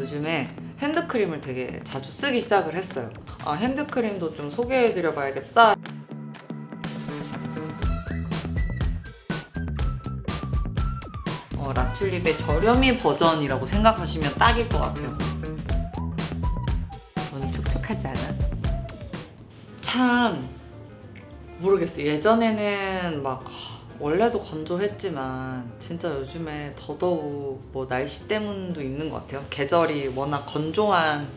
요즘에 핸드크림을 되게 자주 쓰기 시작을 했어요. 핸드크림도 좀 소개해드려 봐야겠다. 라튤립의 저렴이 버전이라고 생각하시면 딱일 것 같아요. 너무 촉촉하지 않아? 참 모르겠어요. 예전에는 막 원래도 건조했지만 진짜 요즘에 더더욱 뭐 날씨 때문도 있는 것 같아요. 계절이 워낙 건조한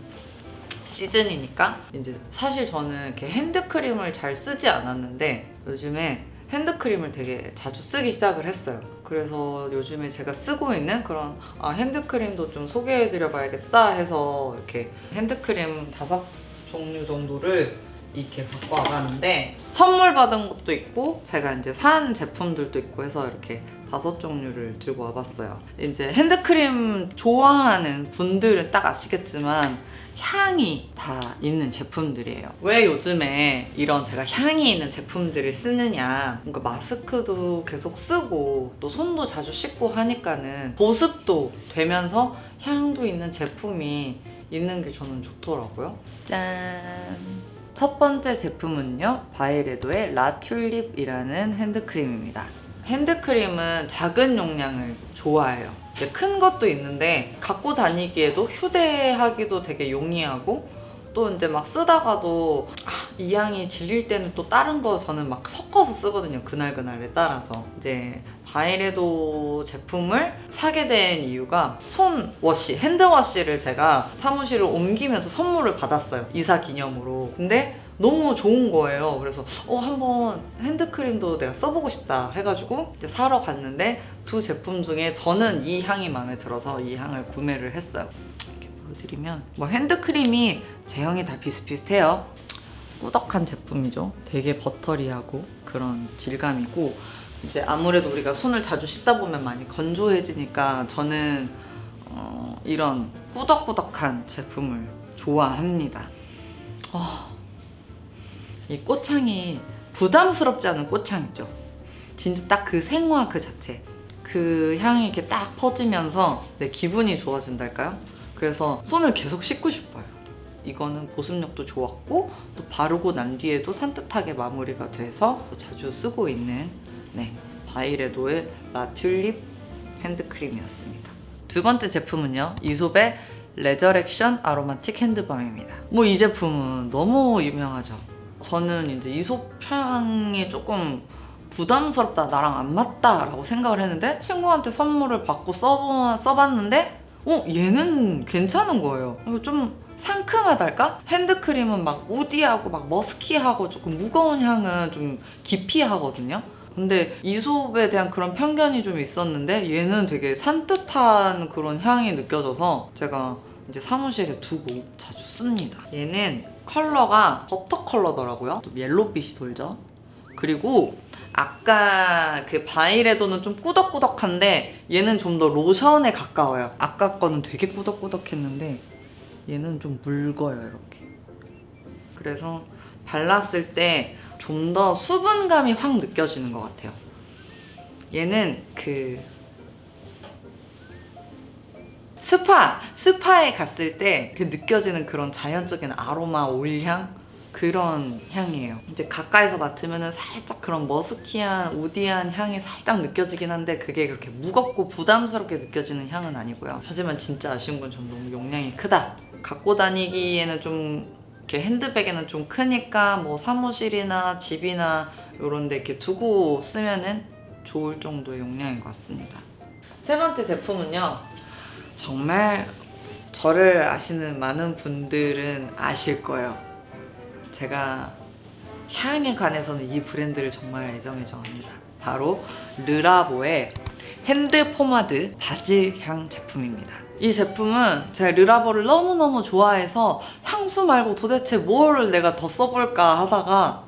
시즌이니까. 이제 사실 저는 이렇게 핸드크림을 잘 쓰지 않았는데 요즘에 핸드크림을 되게 자주 쓰기 시작을 했어요. 그래서 요즘에 제가 쓰고 있는 그런 핸드크림도 좀 소개해드려 봐야겠다 해서 이렇게 핸드크림 5종류 정도를 이렇게 갖고 와봤는데, 선물 받은 것도 있고 제가 이제 산 제품들도 있고 해서 이렇게 5종류를 들고 와봤어요. 이제 핸드크림 좋아하는 분들은 딱 아시겠지만 향이 다 있는 제품들이에요. 왜 요즘에 이런 제가 향이 있는 제품들을 쓰느냐, 뭔가 마스크도 계속 쓰고 또 손도 자주 씻고 하니까는 보습도 되면서 향도 있는 제품이 있는 게 저는 좋더라고요. 짠! 첫 번째 제품은요, 바이레도의 라튤립이라는 핸드크림입니다. 핸드크림은 작은 용량을 좋아해요. 큰 것도 있는데 갖고 다니기에도 휴대하기도 되게 용이하고, 또 이제 막 쓰다가도 이 향이 질릴 때는 또 다른 거 저는 막 섞어서 쓰거든요. 그날에 따라서. 이제 바이레도 제품을 사게 된 이유가 손워시, 핸드워시를 제가 사무실을 옮기면서 선물을 받았어요. 이사 기념으로. 근데 너무 좋은 거예요. 그래서 한번 핸드크림도 내가 써보고 싶다 해가지고 이제 사러 갔는데, 두 제품 중에 저는 이 향이 마음에 들어서 이 향을 구매를 했어요. 이렇게 보여드리면 뭐 핸드크림이 제형이 다 비슷비슷해요. 꾸덕한 제품이죠. 되게 버터리하고 그런 질감이고, 이제 아무래도 우리가 손을 자주 씻다 보면 많이 건조해지니까 저는 이런 꾸덕꾸덕한 제품을 좋아합니다. 이 꽃향이 부담스럽지 않은 꽃향이죠. 진짜 딱 그 생화 그 자체, 그 향이 이렇게 딱 퍼지면서 내 기분이 좋아진달까요? 그래서 손을 계속 씻고 싶어요. 이거는 보습력도 좋았고 또 바르고 난 뒤에도 산뜻하게 마무리가 돼서 자주 쓰고 있는 바이레도의 라튤립 핸드크림이었습니다. 두 번째 제품은요, 이솝의 레저렉션 아로마틱 핸드밤입니다. 뭐 이 제품은 너무 유명하죠. 저는 이제 이솝 향이 조금 부담스럽다, 나랑 안 맞다 라고 생각을 했는데, 친구한테 선물을 받고 써봤는데 얘는 괜찮은 거예요. 이거 좀 상큼하달까? 핸드크림은 막 우디하고 막 머스키하고 조금 무거운 향은 좀 기피하거든요. 근데 이솝에 대한 그런 편견이 좀 있었는데 얘는 되게 산뜻한 그런 향이 느껴져서 제가 이제 사무실에 두고 자주 씁니다. 얘는 컬러가 버터 컬러더라고요. 좀 옐로빛이 돌죠. 그리고 아까 그 바이레도는 좀 꾸덕꾸덕한데 얘는 좀 더 로션에 가까워요. 아까 거는 되게 꾸덕꾸덕했는데 얘는 좀 묽어요, 이렇게. 그래서 발랐을 때 좀 더 수분감이 확 느껴지는 것 같아요. 얘는 그 스파에 갔을 때 그 느껴지는 그런 자연적인 아로마 오일향, 그런 향이에요. 이제 가까이서 맡으면 살짝 그런 머스키한 우디한 향이 살짝 느껴지긴 한데 그게 그렇게 무겁고 부담스럽게 느껴지는 향은 아니고요. 하지만 진짜 아쉬운 건 전 너무 용량이 크다. 갖고 다니기에는 좀 이렇게 핸드백에는 좀 크니까 뭐 사무실이나 집이나 이런 데 이렇게 두고 쓰면은 좋을 정도의 용량인 것 같습니다. 세 번째 제품은요, 정말 저를 아시는 많은 분들은 아실 거예요. 제가 향에 관해서는 이 브랜드를 정말 애정에 정합니다. 바로 르라보의 핸드 포마드 바질 향 제품입니다. 이 제품은 제가 르라보를 너무너무 좋아해서 향수 말고 도대체 뭘 내가 더 써볼까 하다가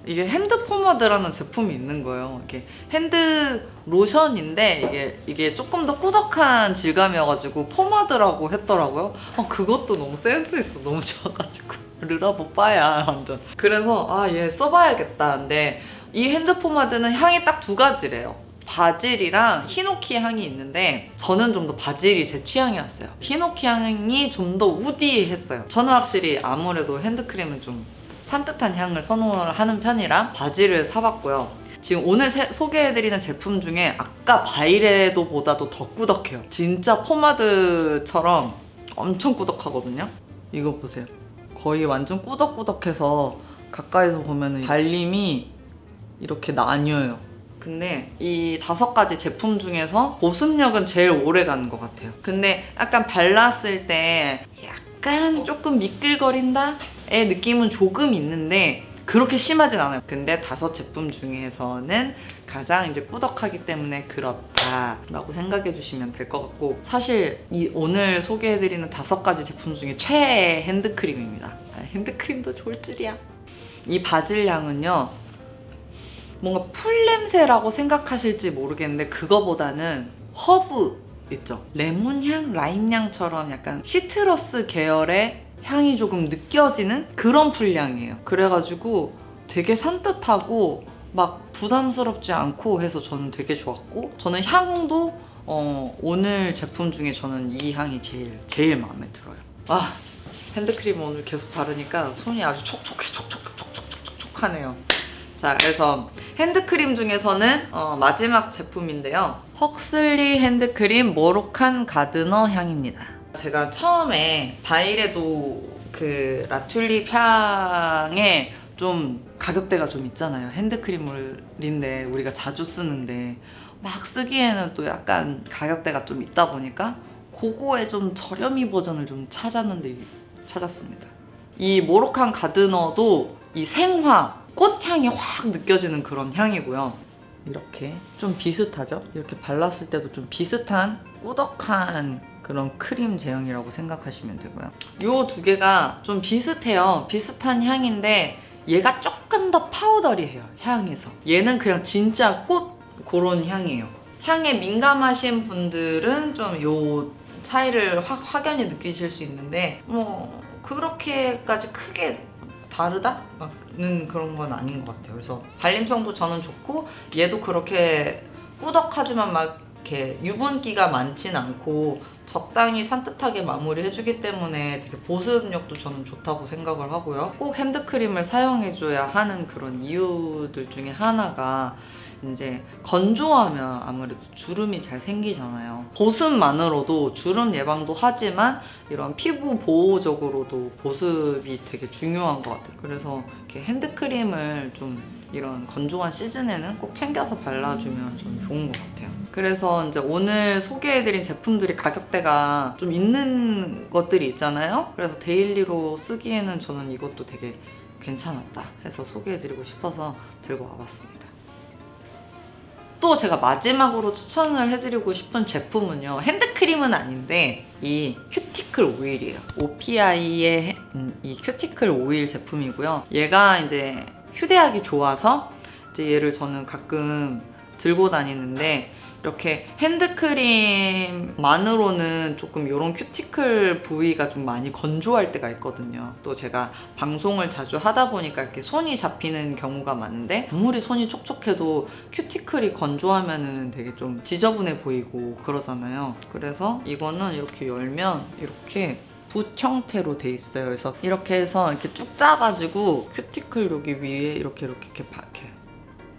이게 핸드 포마드라는 제품이 있는 거예요. 이게 핸드 로션인데 이게 조금 더 꾸덕한 질감이어가지고 포마드라고 했더라고요. 그것도 너무 센스 있어. 너무 좋아가지고 르라보 빠야 완전. 그래서 얘 써봐야겠다. 근데 이 핸드 포마드는 향이 딱 2가지래요. 바질이랑 히노키 향이 있는데 저는 좀 더 바질이 제 취향이었어요. 히노키 향이 좀 더 우디했어요. 저는 확실히 아무래도 핸드크림은 좀 산뜻한 향을 선호를 하는 편이라 바질을 사봤고요. 지금 오늘 소개해드리는 제품 중에 아까 바이레도보다도 더 꾸덕해요. 진짜 포마드처럼 엄청 꾸덕하거든요. 이거 보세요. 거의 완전 꾸덕꾸덕해서 가까이서 보면 발림이 이렇게 나뉘어요. 근데 이 5가지 제품 중에서 보습력은 제일 오래 가는 것 같아요. 근데 약간 발랐을 때 약간 조금 미끌거린다의 느낌은 조금 있는데 그렇게 심하진 않아요. 근데 5 제품 중에서는 가장 이제 꾸덕하기 때문에 그렇다라고 생각해 주시면 될 것 같고, 사실 이 오늘 소개해드리는 5가지 제품 중에 최애 핸드크림입니다. 핸드크림도 좋을 줄이야. 이 바질 향은요, 뭔가 풀 냄새라고 생각하실지 모르겠는데 그거보다는 허브 있죠? 레몬향, 라임향처럼 약간 시트러스 계열의 향이 조금 느껴지는 그런 풀향이에요. 그래가지고 되게 산뜻하고 막 부담스럽지 않고 해서 저는 되게 좋았고, 저는 향도 오늘 제품 중에 저는 이 향이 제일 마음에 들어요. 아, 핸드크림 오늘 계속 바르니까 손이 아주 촉촉하네요. 자, 그래서 핸드크림 중에서는 마지막 제품인데요. 헉슬리 핸드크림 모로칸 가드너 향입니다. 제가 처음에 바이레도 그 라튤립 향에 좀 가격대가 좀 있잖아요. 핸드크림인데 우리가 자주 쓰는데 막 쓰기에는 또 약간 가격대가 좀 있다 보니까 그거에 좀 저렴이 버전을 좀 찾았습니다. 이 모로칸 가드너도 이 생화 꽃향이 확 느껴지는 그런 향이고요. 이렇게 좀 비슷하죠? 이렇게 발랐을 때도 좀 비슷한 꾸덕한 그런 크림 제형이라고 생각하시면 되고요. 이 2개가 좀 비슷해요. 비슷한 향인데 얘가 조금 더 파우더리해요. 향에서. 얘는 그냥 진짜 꽃 그런 향이에요. 향에 민감하신 분들은 좀 요 차이를 확연히 느끼실 수 있는데 뭐 그렇게까지 크게 다르다는 그런 건 아닌 것 같아요. 그래서 발림성도 저는 좋고, 얘도 그렇게 꾸덕하지만 막 이렇게 유분기가 많진 않고 적당히 산뜻하게 마무리해주기 때문에 되게 보습력도 저는 좋다고 생각을 하고요. 꼭 핸드크림을 사용해줘야 하는 그런 이유들 중에 하나가 이제 건조하면 아무래도 주름이 잘 생기잖아요. 보습만으로도 주름 예방도 하지만 이런 피부 보호적으로도 보습이 되게 중요한 것 같아요. 그래서 이렇게 핸드크림을 좀 이런 건조한 시즌에는 꼭 챙겨서 발라주면 좀 좋은 것 같아요. 그래서 이제 오늘 소개해드린 제품들이 가격대가 좀 있는 것들이 있잖아요. 그래서 데일리로 쓰기에는 저는 이것도 되게 괜찮았다 해서 소개해드리고 싶어서 들고 와봤습니다. 또 제가 마지막으로 추천을 해드리고 싶은 제품은요, 핸드크림은 아닌데 이 큐티클 오일이에요. OPI의 이 큐티클 오일 제품이고요. 얘가 이제 휴대하기 좋아서 이제 얘를 저는 가끔 들고 다니는데, 이렇게 핸드크림만으로는 조금 이런 큐티클 부위가 좀 많이 건조할 때가 있거든요. 또 제가 방송을 자주 하다 보니까 이렇게 손이 잡히는 경우가 많은데, 아무리 손이 촉촉해도 큐티클이 건조하면은 되게 좀 지저분해 보이고 그러잖아요. 그래서 이거는 이렇게 열면 이렇게 붓 형태로 돼 있어요. 그래서 이렇게 해서 이렇게 쭉 짜가지고 큐티클 여기 위에 이렇게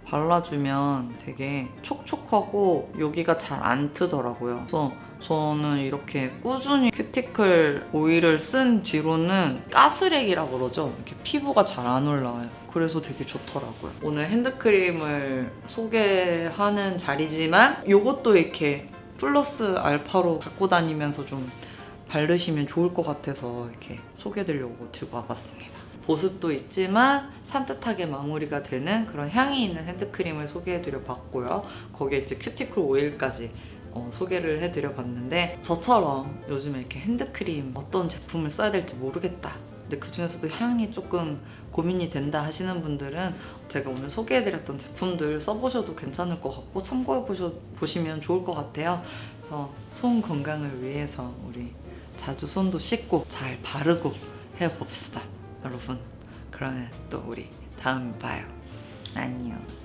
발라주면 되게 촉촉하고 여기가 잘 안 트더라고요. 그래서 저는 이렇게 꾸준히 큐티클 오일을 쓴 뒤로는 가스렉이라고 그러죠. 이렇게 피부가 잘 안 올라와요. 그래서 되게 좋더라고요. 오늘 핸드크림을 소개하는 자리지만 이것도 이렇게 플러스 알파로 갖고 다니면서 좀 바르시면 좋을 것 같아서 이렇게 소개해드리려고 들고 와봤습니다. 보습도 있지만 산뜻하게 마무리가 되는 그런 향이 있는 핸드크림을 소개해드려 봤고요. 거기에 이제 큐티클 오일까지 소개를 해드려 봤는데, 저처럼 요즘에 이렇게 핸드크림 어떤 제품을 써야 될지 모르겠다, 근데 그 중에서도 향이 조금 고민이 된다 하시는 분들은 제가 오늘 소개해드렸던 제품들 써보셔도 괜찮을 것 같고 참고해보시면 좋을 것 같아요. 그래서 손 건강을 위해서 우리 자주 손도 씻고 잘 바르고 해봅시다. 여러분, 그러면 또 우리 다음에 봐요. 안녕.